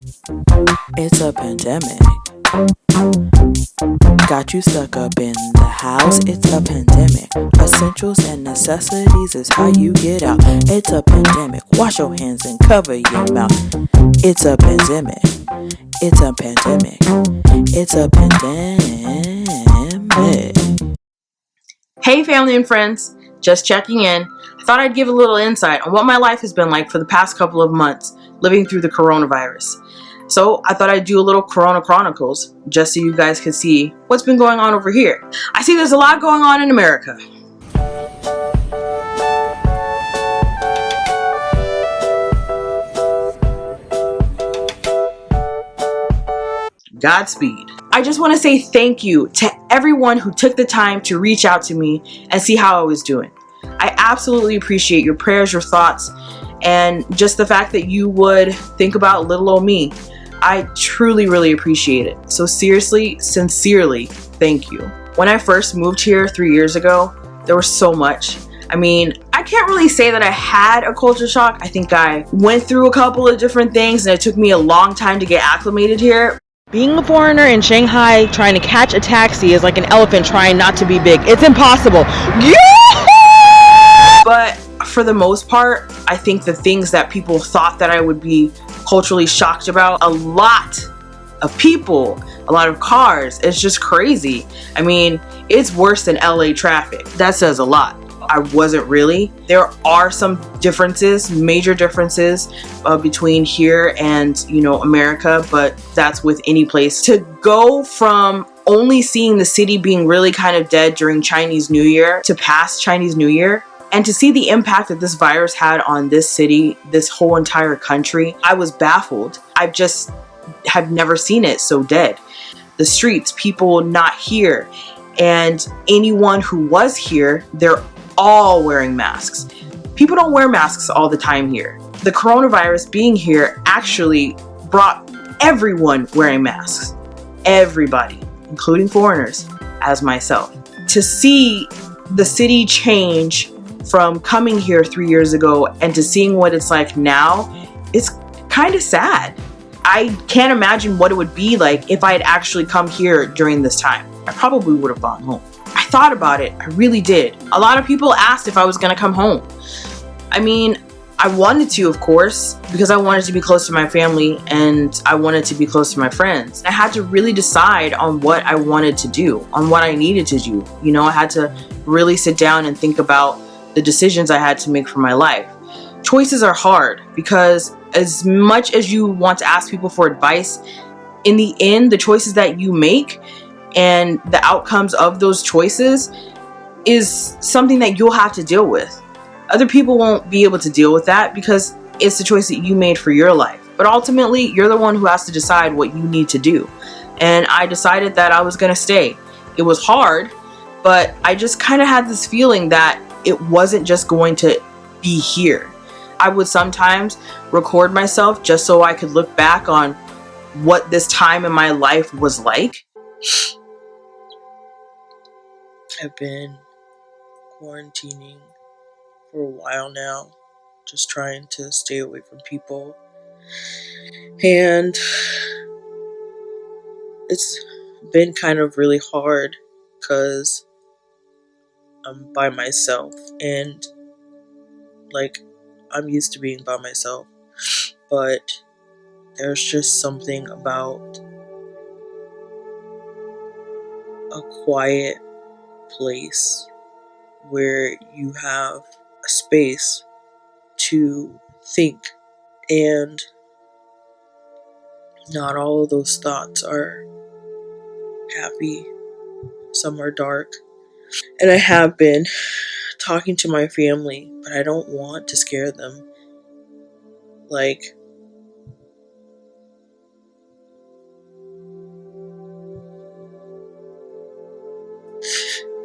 It's a pandemic. Got you stuck up in the house. It's a pandemic. Essentials and necessities is how you get out. It's a pandemic. Wash your hands and cover your mouth. It's a pandemic. It's a pandemic. It's a pandemic. Hey family and friends, just checking in. I thought I'd give a little insight on what my life has been like for the past couple of months living through the coronavirus. So I thought I'd do a little Corona Chronicles just so you guys could see what's been going on over here. I see there's a lot going on in America. Godspeed. I just want to say thank you to everyone who took the time to reach out to me and see how I was doing. I absolutely appreciate your prayers, your thoughts, and just the fact that you would think about little old me. I truly, really appreciate it. So seriously, sincerely, thank you. When I first moved here 3 years ago, there was so much. I mean, I can't really say that I had a culture shock. I think I went through a couple of different things and it took me a long time to get acclimated here. Being a foreigner in Shanghai trying to catch a taxi is like an elephant trying not to be big. It's impossible. But for the most part, I think the things that people thought that I would be culturally shocked about, a lot of people, a lot of cars, it's just crazy. I mean, it's worse than LA traffic. That says a lot. I wasn't really. There are some differences, major differences between here and, America, but that's with any place. To go from only seeing the city being really kind of dead during Chinese New Year to past Chinese New Year, and to see the impact that this virus had on this city, this whole entire country, I was baffled. Have never seen it so dead. The streets, people not here, and anyone who was here, they're all wearing masks. People don't wear masks all the time here. The coronavirus being here actually brought everyone wearing masks. Everybody, including foreigners, as myself. To see the city change from coming here 3 years ago and to seeing what it's like now, it's kind of sad. I can't imagine what it would be like if I had actually come here during this time. I probably would have gone home. I thought about it. I really did. A lot of people asked if I was going to come home. I mean, I wanted to, of course, because I wanted to be close to my family and I wanted to be close to my friends. I had to really decide on what I wanted to do, on what I needed to do. I had to really sit down and think about the decisions I had to make for my life. Choices are hard because as much as you want to ask people for advice, in the end, the choices that you make and the outcomes of those choices is something that you'll have to deal with. Other people won't be able to deal with that because it's the choice that you made for your life. But ultimately, you're the one who has to decide what you need to do. And I decided that I was going to stay. It was hard, but I just kind of had this feeling that it wasn't just going to be here. I would sometimes record myself just so I could look back on what this time in my life was like. I've been quarantining for a while now, just trying to stay away from people. And it's been kind of really hard because I'm by myself and I'm used to being by myself, but there's just something about a quiet place where you have a space to think, and not all of those thoughts are happy. Some are dark. And I have been talking to my family, but I don't want to scare them.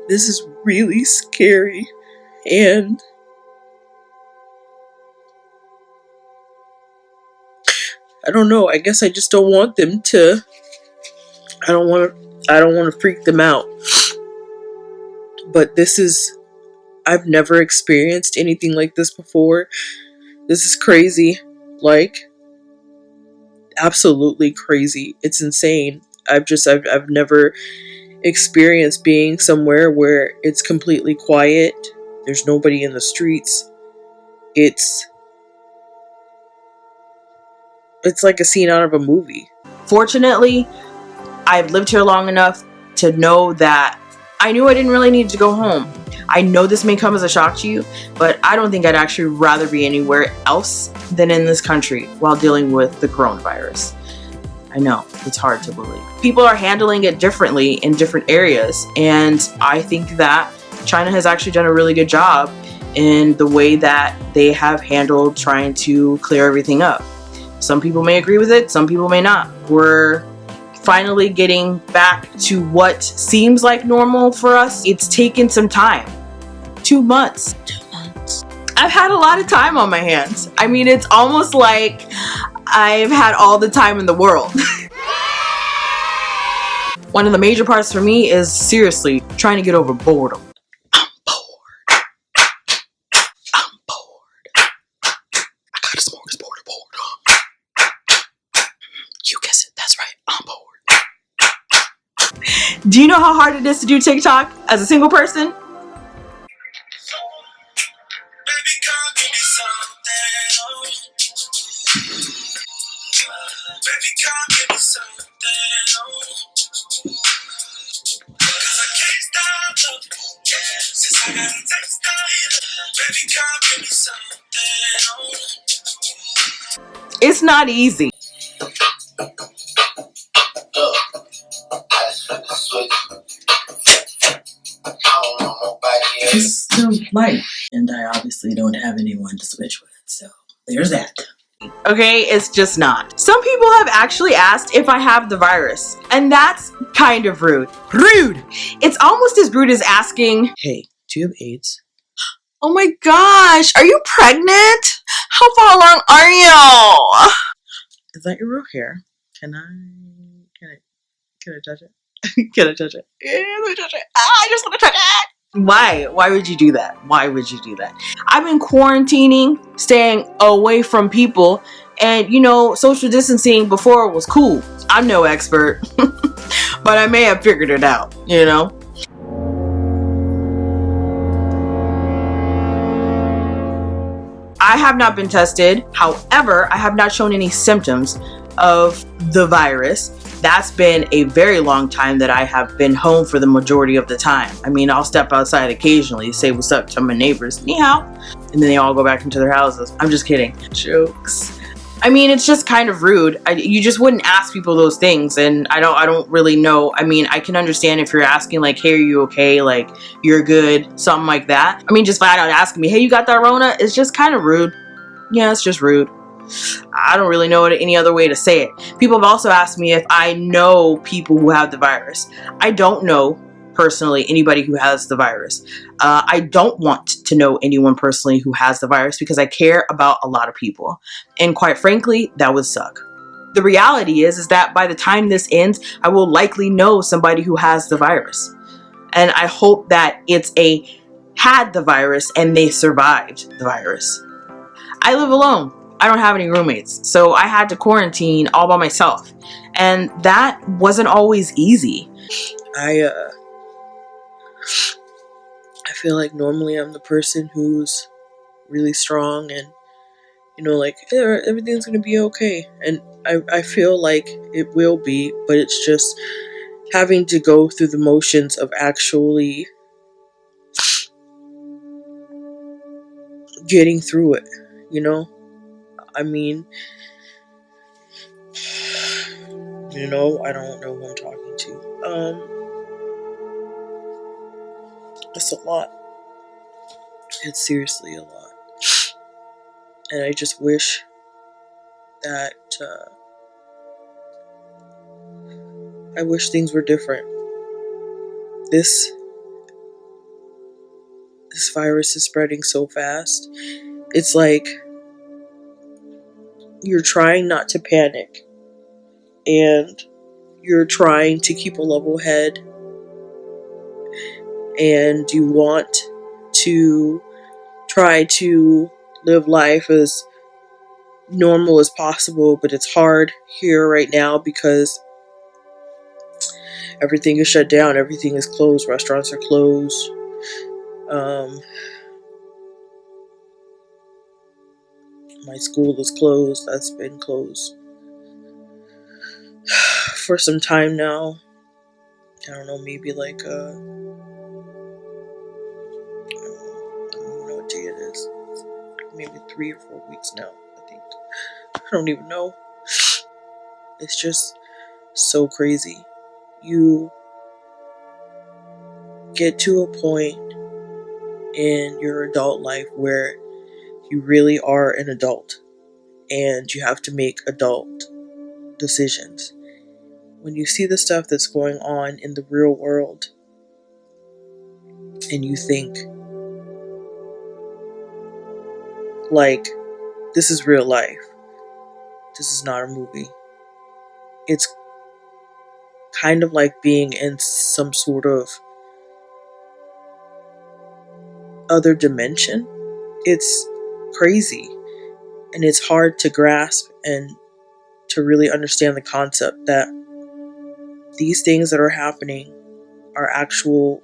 This is really scary, and I don't know, I guess I just don't want them to, I don't want to freak them out. But I've never experienced anything like this before. This is crazy. absolutely crazy. It's insane. I've never experienced being somewhere where it's completely quiet. There's nobody in the streets. It's like a scene out of a movie. Fortunately, I've lived here long enough to know that I knew I didn't really need to go home. I know this may come as a shock to you, but I don't think I'd actually rather be anywhere else than in this country while dealing with the coronavirus. I know, it's hard to believe. People are handling it differently in different areas, and I think that China has actually done a really good job in the way that they have handled trying to clear everything up. Some people may agree with it, some people may not. We're finally getting back to what seems like normal for us. It's taken some time. 2 months. I've had a lot of time on my hands. I mean, it's almost like I've had all the time in the world. One of the major parts for me is seriously trying to get over boredom. I'm bored. I'm bored. I got a smorgasbord of boredom. You guessed it, that's right, I'm bored. Do you know how hard it is to do TikTok as a single person? It's not easy. It's the light, and I obviously don't have anyone to switch with, so there's that. Okay, it's just not. Some people have actually asked if I have the virus, and that's kind of rude. Rude! It's almost as rude as asking, Hey, do you have AIDS? oh my gosh, are you pregnant? How far along are you? Is that your real hair? Can I touch it? Can I touch it? Yeah, let me touch it. I just want to touch it. Why? Why would you do that? Why would you do that? I've been quarantining, staying away from people, and social distancing before was cool. I'm no expert, but I may have figured it out, I have not been tested. However, I have not shown any symptoms of the virus. That's been a very long time that I have been home for the majority of the time. I mean, I'll step outside occasionally, say what's up to my neighbors, ni hao, and then they all go back into their houses. I'm just kidding. Jokes. I mean, it's just kind of rude. You just wouldn't ask people those things, and I don't really know. I mean, I can understand if you're asking like, hey, are you okay? Like, you're good, something like that. I mean, just flat out asking me, hey, you got that Rona? It's just kind of rude. Yeah, it's just rude. I don't really know any other way to say it. People have also asked me if I know people who have the virus. I don't know personally anybody who has the virus. I don't want to know anyone personally who has the virus because I care about a lot of people. And quite frankly, that would suck. The reality is that by the time this ends, I will likely know somebody who has the virus. And I hope that it's had the virus and they survived the virus. I live alone. I don't have any roommates, so I had to quarantine all by myself, and that wasn't always easy. I feel like normally I'm the person who's really strong and like everything's gonna be okay, and I feel like it will be, but it's just having to go through the motions of actually getting through it. I mean, I don't know who I'm talking to. It's a lot. It's seriously a lot. And I just wish that, I wish things were different. This virus is spreading so fast. It's like you're trying not to panic. And you're trying to keep a level head. And you want to try to live life as normal as possible, but it's hard here right now because everything is shut down. Everything is closed. Restaurants are closed. My school is closed. That's been closed for some time now. I don't know, maybe like I don't even know what day it is. Maybe 3 or 4 weeks now, I think. I don't even know. It's just so crazy. You get to a point in your adult life where you really are an adult and you have to make adult decisions. When you see the stuff that's going on in the real world and you think, like, this is real life, this is not a movie, it's kind of like being in some sort of other dimension. It's crazy and it's hard to grasp and to really understand the concept that these things that are happening are actual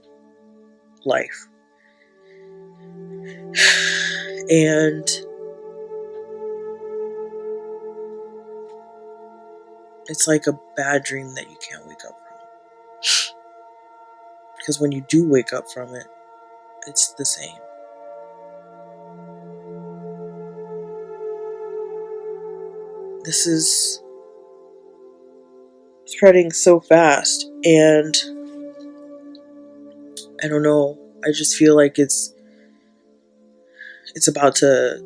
life. And it's like a bad dream that you can't wake up from. Because when you do wake up from it, it's the same. This is spreading so fast, and I don't know, I just feel like it's about to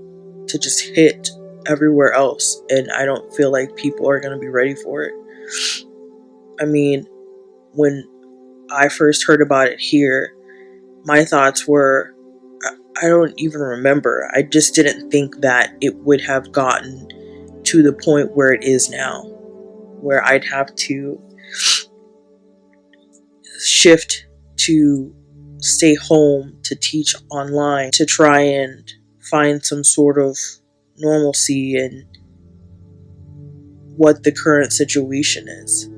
just hit everywhere else, and I don't feel like people are going to be ready for it. I mean, when I first heard about it here, my thoughts were, I don't even remember. I just didn't think that it would have gotten to the point where it is now, where I'd have to shift to stay home, to teach online, to try and find some sort of normalcy in what the current situation is.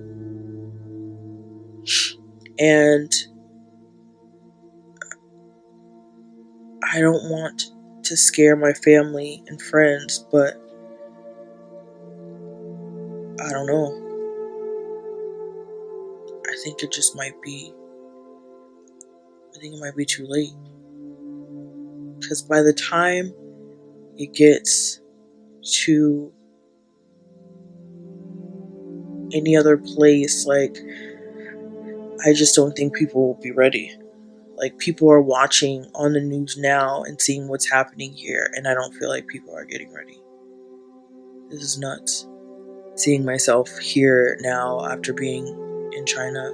And I don't want to scare my family and friends, but I don't know. I think it might be too late. Because by the time it gets to any other place, like, I just don't think people will be ready. Like, people are watching on the news now and seeing what's happening here, and I don't feel like people are getting ready. This is nuts. Seeing myself here now after being in China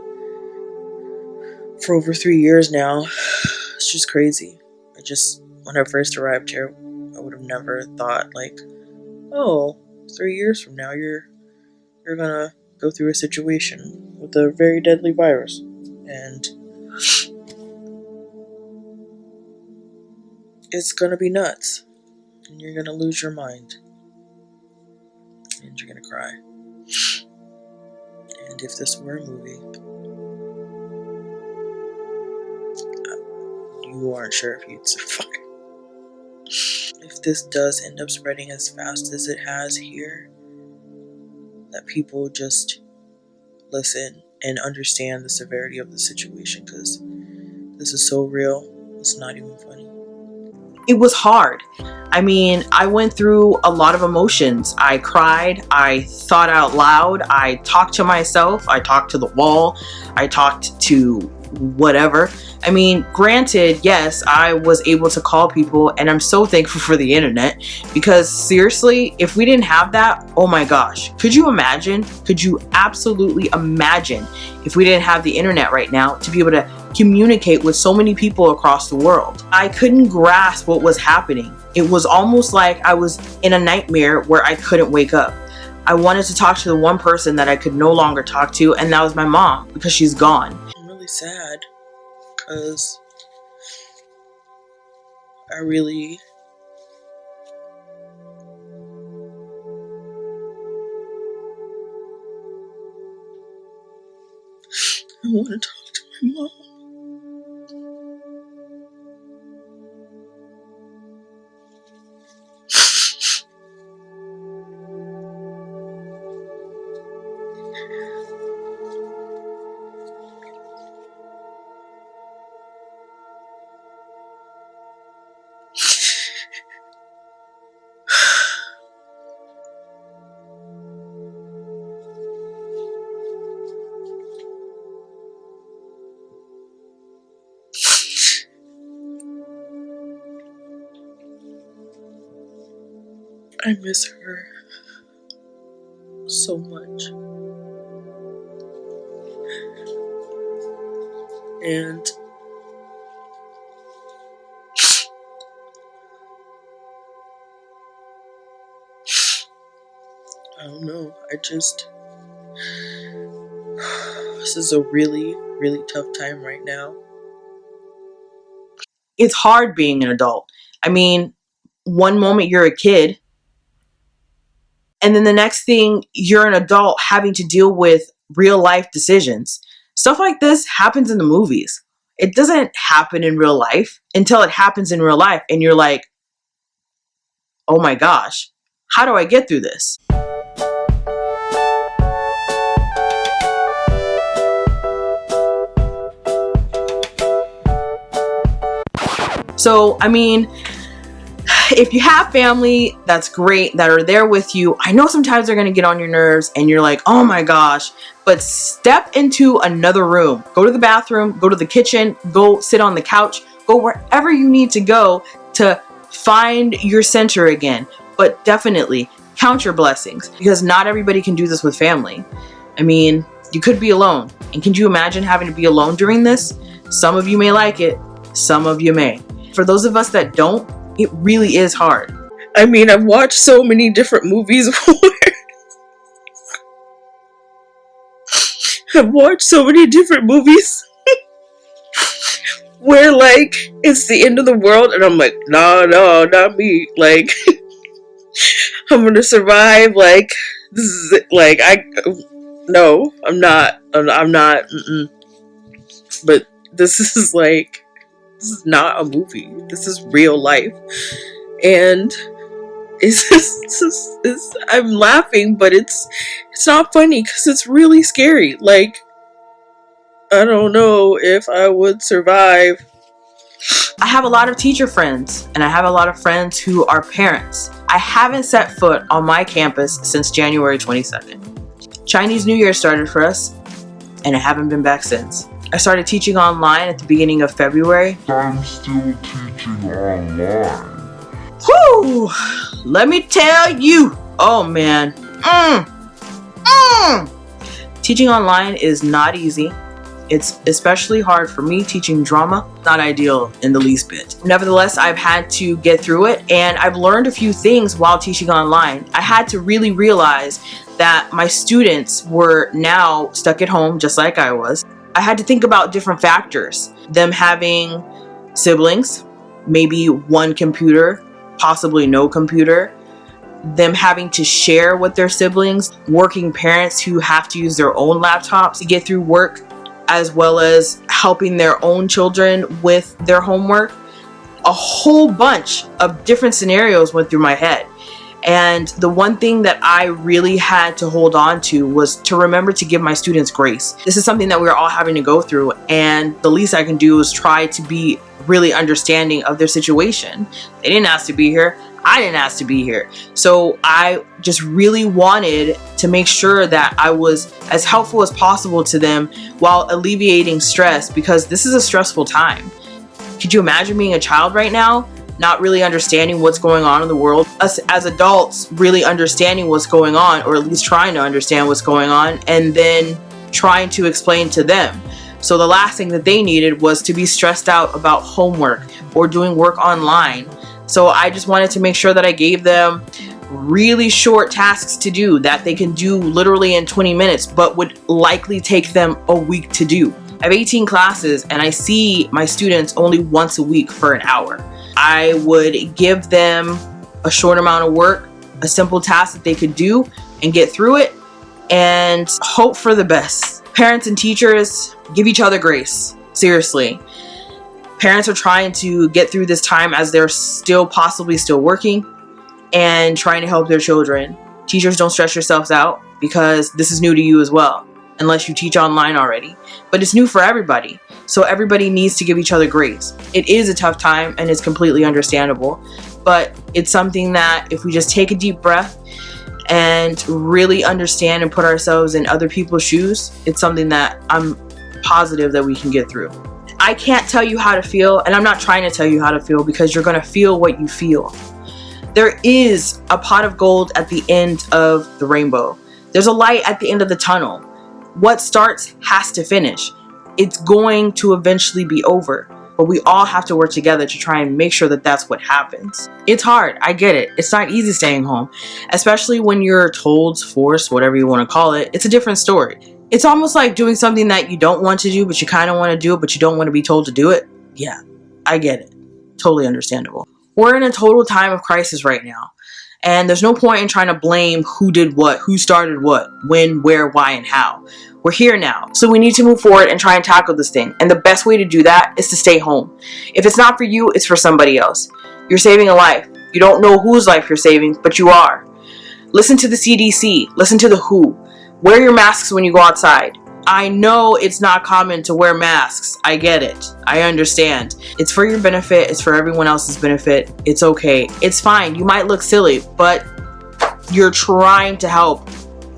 for over 3 years now, it's just crazy. When I first arrived here, I would have never thought, like, oh, 3 years from now, you're gonna go through a situation with a very deadly virus. And it's gonna be nuts. And you're gonna lose your mind. And you're gonna cry. And if this were a movie, you aren't sure if you'd survive. If this does end up spreading as fast as it has here, that people just listen and understand the severity of the situation, because this is so real, it's not even funny. It was hard. I mean, I went through a lot of emotions. I cried, I thought out loud, I talked to myself, I talked to the wall, I talked to whatever. I mean, granted, yes, I was able to call people, and I'm so thankful for the internet, because seriously, if we didn't have that, oh my gosh, could you absolutely imagine if we didn't have the internet right now to be able to communicate with so many people across the world? I couldn't grasp what was happening. It was almost like I was in a nightmare where I couldn't wake up. I wanted to talk to the one person that I could no longer talk to, and that was my mom, because she's gone. I'm really sad because I really want to talk to my mom. I miss her so much. And I don't know. This is a really, really tough time right now. It's hard being an adult. I mean, one moment you're a kid, and then the next thing you're an adult having to deal with real life decisions. Stuff like this happens in the movies. It doesn't happen in real life until it happens in real life. And you're like, oh my gosh, how do I get through this? So, I mean, if you have family, that's great, that are there with you. I know sometimes they're going to get on your nerves and you're like, oh my gosh, but step into another room. Go to the bathroom, go to the kitchen, go sit on the couch, go wherever you need to go to find your center again. But definitely count your blessings, because not everybody can do this with family. I mean, you could be alone. And can you imagine having to be alone during this? Some of you may like it, some of you may. For those of us that don't, it really is hard. I mean, I've watched so many different movies where like it's the end of the world and I'm like, no, not me. Like I'm gonna survive. Like this is it. Like I'm not. But this is not a movie. This is real life. And I'm laughing, but it's not funny because it's really scary. Like, I don't know if I would survive. I have a lot of teacher friends, and I have a lot of friends who are parents. I haven't set foot on my campus since January 22nd. Chinese New Year started for us, and I haven't been back since. I started teaching online at the beginning of February. I'm still teaching online. Whew! Let me tell you. Oh man. Teaching online is not easy. It's especially hard for me teaching drama. Not ideal in the least bit. Nevertheless, I've had to get through it, and I've learned a few things while teaching online. I had to really realize that my students were now stuck at home just like I was. I had to think about different factors. Them having siblings, maybe one computer, possibly no computer. Them having to share with their siblings. Working parents who have to use their own laptops to get through work, as well as helping their own children with their homework. A whole bunch of different scenarios went through my head. And the one thing that I really had to hold on to was to remember to give my students grace. This is something that we're all having to go through, and the least I can do is try to be really understanding of their situation. They didn't ask to be here. I didn't ask to be here. So I just really wanted to make sure that I was as helpful as possible to them while alleviating stress, because this is a stressful time. Could you imagine being a child right now? Not really understanding what's going on in the world. Us as adults really understanding what's going on, or at least trying to understand what's going on, and then trying to explain to them. So the last thing that they needed was to be stressed out about homework or doing work online. So I just wanted to make sure that I gave them really short tasks to do that they can do literally in 20 minutes, but would likely take them a week to do. I have 18 classes, and I see my students only once a week for an hour. I would give them a short amount of work, a simple task that they could do and get through it, and hope for the best. Parents and teachers, give each other grace. Seriously. Parents are trying to get through this time as they're possibly still working and trying to help their children. Teachers, don't stress yourselves out because this is new to you as well, unless you teach online already. But it's new for everybody. So everybody needs to give each other grace. It is a tough time and it's completely understandable. But it's something that if we just take a deep breath and really understand and put ourselves in other people's shoes, it's something that I'm positive that we can get through. I can't tell you how to feel, and I'm not trying to tell you how to feel because you're going to feel what you feel. There is a pot of gold at the end of the rainbow. There's a light at the end of the tunnel. What starts has to finish. It's going to eventually be over, but we all have to work together to try and make sure that that's what happens. It's hard. I get it. It's not easy staying home, especially when you're told, forced, whatever you want to call it. It's a different story. It's almost like doing something that you don't want to do, but you kind of want to do it, but you don't want to be told to do it. Yeah, I get it. Totally understandable. We're in a total time of crisis right now. And there's no point in trying to blame who did what, who started what, when, where, why, and how. We're here now. So we need to move forward and try and tackle this thing. And the best way to do that is to stay home. If it's not for you, it's for somebody else. You're saving a life. You don't know whose life you're saving, but you are. Listen to the CDC. Listen to the WHO. Wear your masks when you go outside. I know it's not common to wear masks. I get it. I understand. It's for your benefit. It's for everyone else's benefit. It's okay. It's fine. You might look silly, but you're trying to help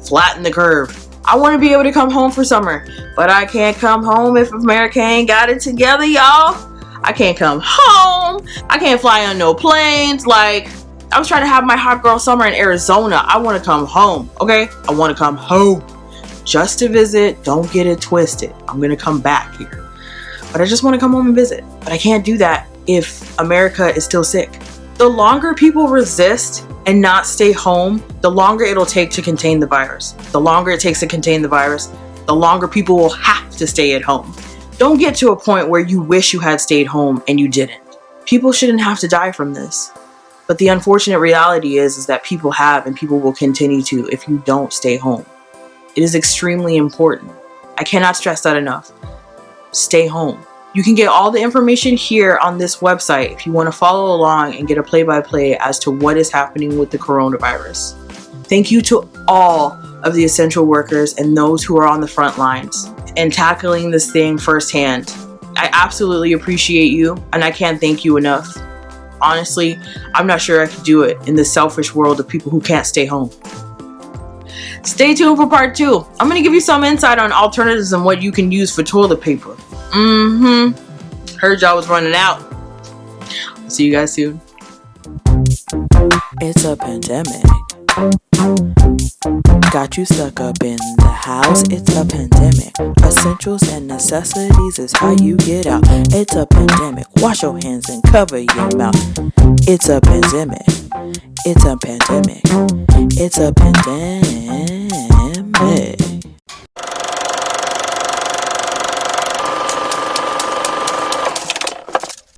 flatten the curve. I want to be able to come home for summer, but I can't come home if America ain't got it together, y'all. I can't come home. I can't fly on no planes. Like, I was trying to have my hot girl summer in Arizona. I want to come home, okay? I want to come home. Just to visit. Don't get it twisted. I'm going to come back here. But I just want to come home and visit. But I can't do that if America is still sick. The longer people resist and not stay home, the longer it'll take to contain the virus. The longer it takes to contain the virus, the longer people will have to stay at home. Don't get to a point where you wish you had stayed home and you didn't. People shouldn't have to die from this. But the unfortunate reality is that people have and people will continue to if you don't stay home. It is extremely important. I cannot stress that enough. Stay home. You can get all the information here on this website if you want to follow along and get a play-by-play as to what is happening with the coronavirus. Thank you to all of the essential workers and those who are on the front lines and tackling this thing firsthand. I absolutely appreciate you, and I can't thank you enough. Honestly, I'm not sure I could do it in the selfish world of people who can't stay home. Stay tuned for part 2. I'm going to give you some insight on alternatives and what you can use for toilet paper. Heard y'all was running out. See you guys soon. It's a pandemic. Got you stuck up in the house. It's a pandemic. Essentials and necessities is how you get out. It's a pandemic. Wash your hands and cover your mouth. It's a pandemic. It's a pandemic. It's a pandemic.